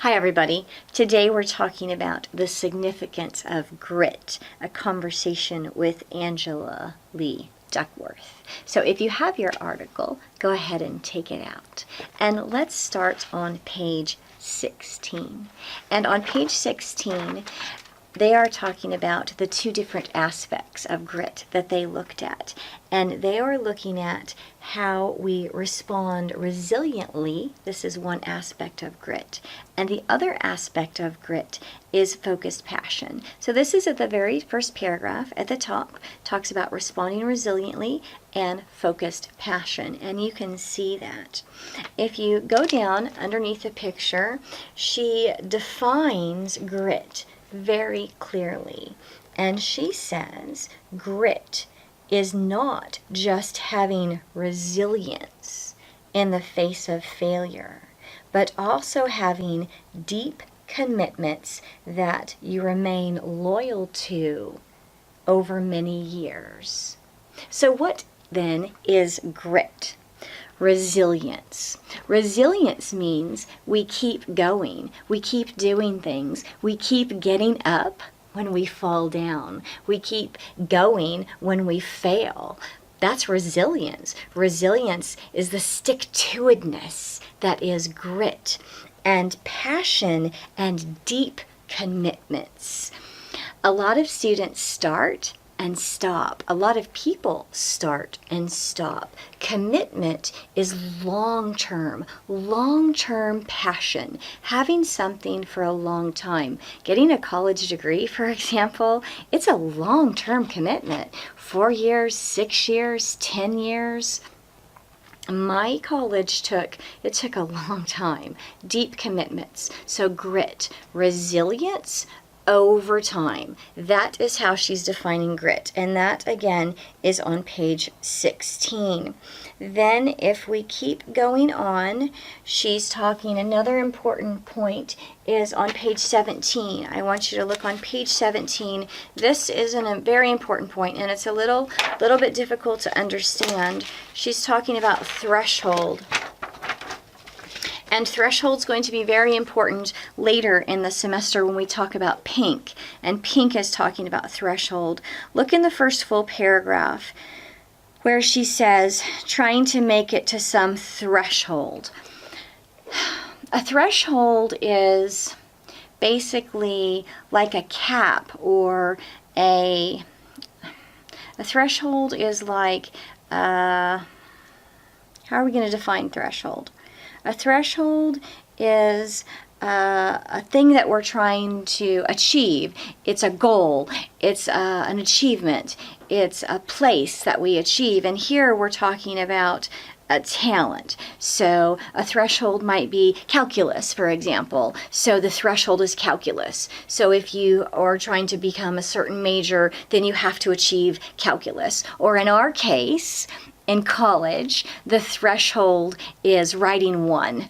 Hi everybody. Today we're talking about the significance of grit, a conversation with Angela Lee Duckworth. So if you have your article, go ahead and take it out. And let's start on page 16. And on page 16, they are talking about the two different aspects of grit that they looked at. And they are looking at how we respond resiliently. This is one aspect of grit. And the other aspect of grit is focused passion. So this is at the very first paragraph at the top, talks about responding resiliently and focused passion. And you can see that. If you go down underneath the picture, she defines grit very clearly. And she says grit is not just having resilience in the face of failure, but also having deep commitments that you remain loyal to over many years. So what then is grit? Resilience. Resilience means we keep going, we keep doing things, we keep getting up when we fall down, we keep going when we fail. That's resilience. Resilience is the stick-to-itness that is grit, and passion and deep commitments. A lot of students start and stop. A lot of people start and stop. Commitment is long-term passion, having something for a long time. Getting a college degree, for example, it's a long-term commitment. 4 years, 6 years, 10 years. My college took a long time. Deep commitments. So grit, resilience, over time. That is how she's defining grit. And that, again, is on page 16. Then if we keep going on, she's talking, another important point is on page 17. I want you to look on page 17. This is a very important point, and it's a little bit difficult to understand. She's talking about threshold. And threshold's going to be very important later in the semester when we talk about pink. And pink is talking about threshold. Look in the first full paragraph where she says, trying to make it to some threshold. A threshold is basically like a cap, or a threshold is like, how are we going to define threshold? A threshold is a thing that we're trying to achieve. It's a goal. It's an achievement. It's a place that we achieve. And here we're talking about a talent. So a threshold might be calculus, for example. So the threshold is calculus. So if you are trying to become a certain major, then you have to achieve calculus. Or in our case, in college, the threshold is writing 1.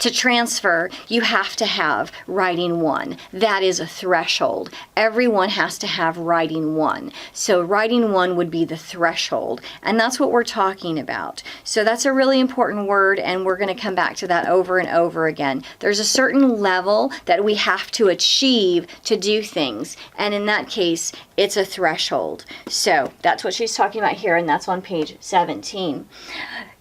To transfer, you have to have writing 1. That is a threshold. Everyone has to have writing 1. So writing 1 would be the threshold. And that's what we're talking about. So that's a really important word, and we're going to come back to that over and over again. There's a certain level that we have to achieve to do things. And in that case, it's a threshold. So that's what she's talking about here, and that's on page 17.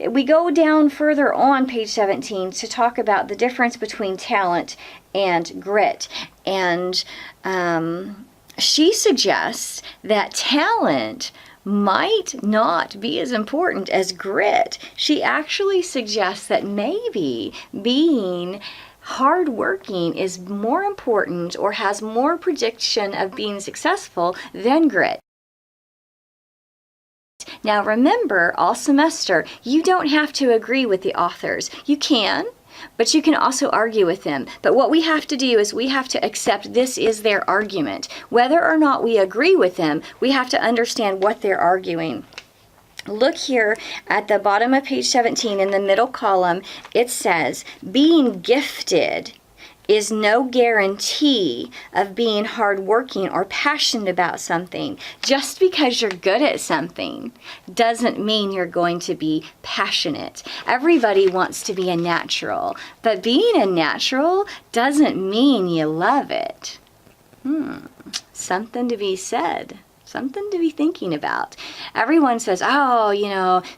We go down further on page 17 to talk about the difference between talent and grit. And she suggests that talent might not be as important as grit. She actually suggests that maybe being hardworking is more important or has more prediction of being successful than grit. Now remember, all semester, you don't have to agree with the authors. You can, but you can also argue with them. But what we have to do is we have to accept this is their argument. Whether or not we agree with them, we have to understand what they're arguing. Look here at the bottom of page 17 in the middle column. It says, being gifted is no guarantee of being hardworking or passionate about something. Just because you're good at something doesn't mean you're going to be passionate. Everybody wants to be a natural, but being a natural doesn't mean you love it. Something to be said. Something to be thinking about. Everyone says, oh,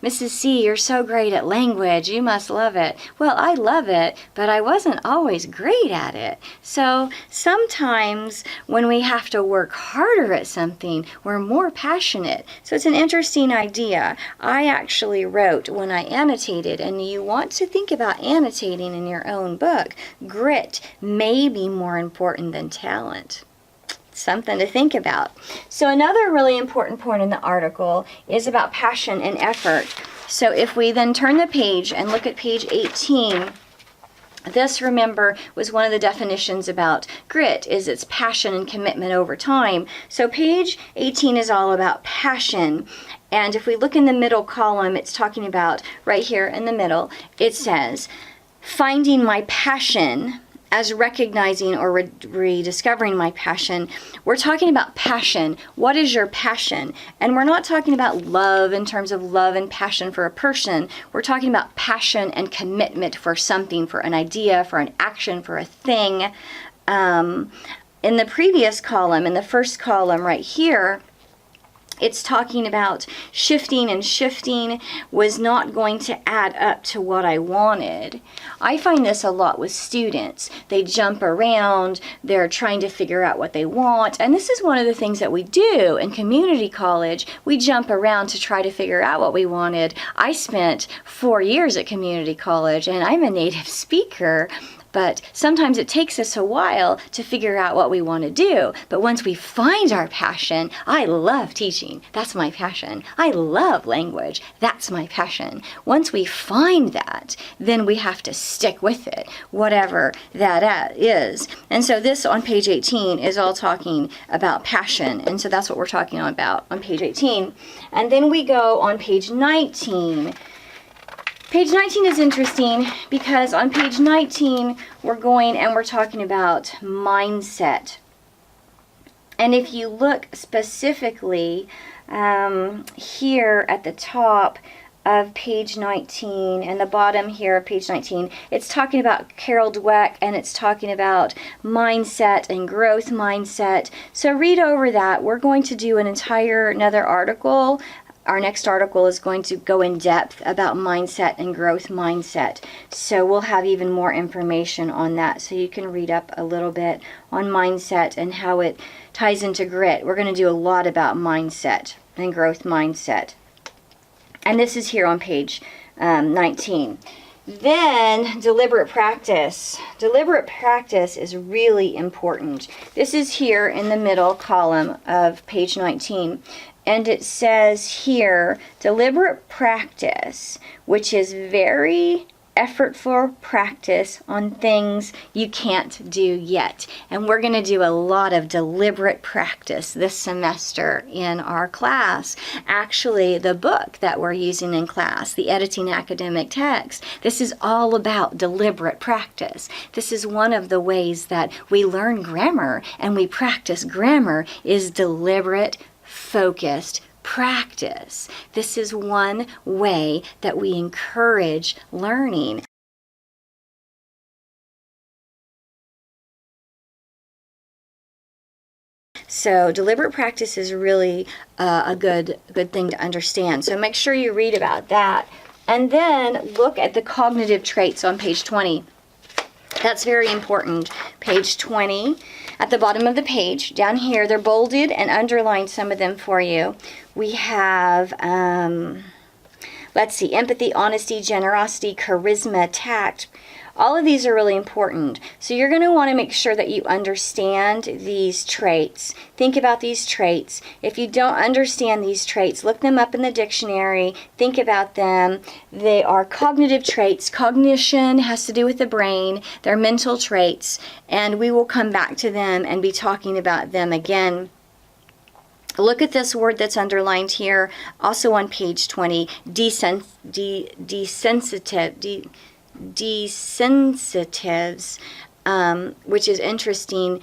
Mrs. C, you're so great at language. You must love it. Well, I love it, but I wasn't always great at it. So sometimes when we have to work harder at something, we're more passionate. So it's an interesting idea. I actually wrote when I annotated, and you want to think about annotating in your own book, grit may be more important than talent. Something to think about. So another really important point in the article is about passion and effort. So if we then turn the page and look at page 18, this, remember, was one of the definitions about grit, is its passion and commitment over time. So page 18 is all about passion. And if we look in the middle column, it's talking about, right here in the middle, it says, finding my passion as recognizing or rediscovering my passion. We're talking about passion. What is your passion? And we're not talking about love in terms of love and passion for a person. We're talking about passion and commitment for something, for an idea, for an action, for a thing. In the previous column, in the first column right here, it's talking about shifting, and shifting was not going to add up to what I wanted. I find this a lot with students. They jump around, they're trying to figure out what they want, and this is one of the things that we do in community college. We jump around to try to figure out what we wanted. I spent 4 years at community college, and I'm a native speaker, but sometimes it takes us a while to figure out what we want to do. But once we find our passion, I love teaching. That's my passion. I love language. That's my passion. Once we find that, then we have to stick with it, whatever that is. And so this on page 18 is all talking about passion. And so that's what we're talking about on page 18. And then we go on page 19. Page 19 is interesting because on page 19 we're talking about mindset. And if you look specifically here at the top of page 19 and the bottom here of page 19, it's talking about Carol Dweck, and it's talking about mindset and growth mindset. So read over that. We're going to do another article. Our next article is going to go in depth about mindset and growth mindset. So we'll have even more information on that. So you can read up a little bit on mindset and how it ties into grit. We're going to do a lot about mindset and growth mindset. And this is here on page 19. Then deliberate practice. Deliberate practice is really important. This is here in the middle column of page 19. And it says here, deliberate practice, which is very effortful practice on things you can't do yet. And we're going to do a lot of deliberate practice this semester in our class. Actually, the book that we're using in class, the Editing Academic Text, this is all about deliberate practice. This is one of the ways that we learn grammar and we practice grammar is deliberate focused practice. This is one way that we encourage learning. So deliberate practice is really a good thing to understand. So make sure you read about that. And then look at the cognitive traits on page 20. That's very important. Page 20. At the bottom of the page, down here, they're bolded and underlined, some of them for you. We have, let's see, empathy, honesty, generosity, charisma, tact. All of these are really important. So you're going to want to make sure that you understand these traits. Think about these traits. If you don't understand these traits, look them up in the dictionary. Think about them. They are cognitive traits. Cognition has to do with the brain. They're mental traits. And we will come back to them and be talking about them again. Look at this word that's underlined here, also on page 20, desensitives. which is interesting.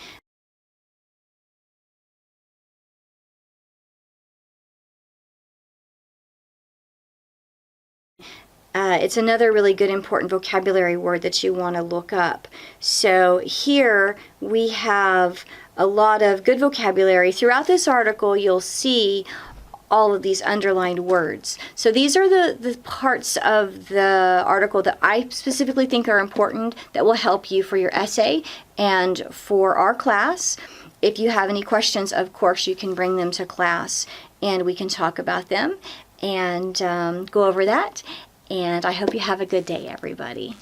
It's another really good important vocabulary word that you want to look up. So here we have a lot of good vocabulary. Throughout this article, you'll see all of these underlined words. So these are the parts of the article that I specifically think are important that will help you for your essay and for our class. If you have any questions, of course, you can bring them to class and we can talk about them and go over that. And I hope you have a good day, everybody.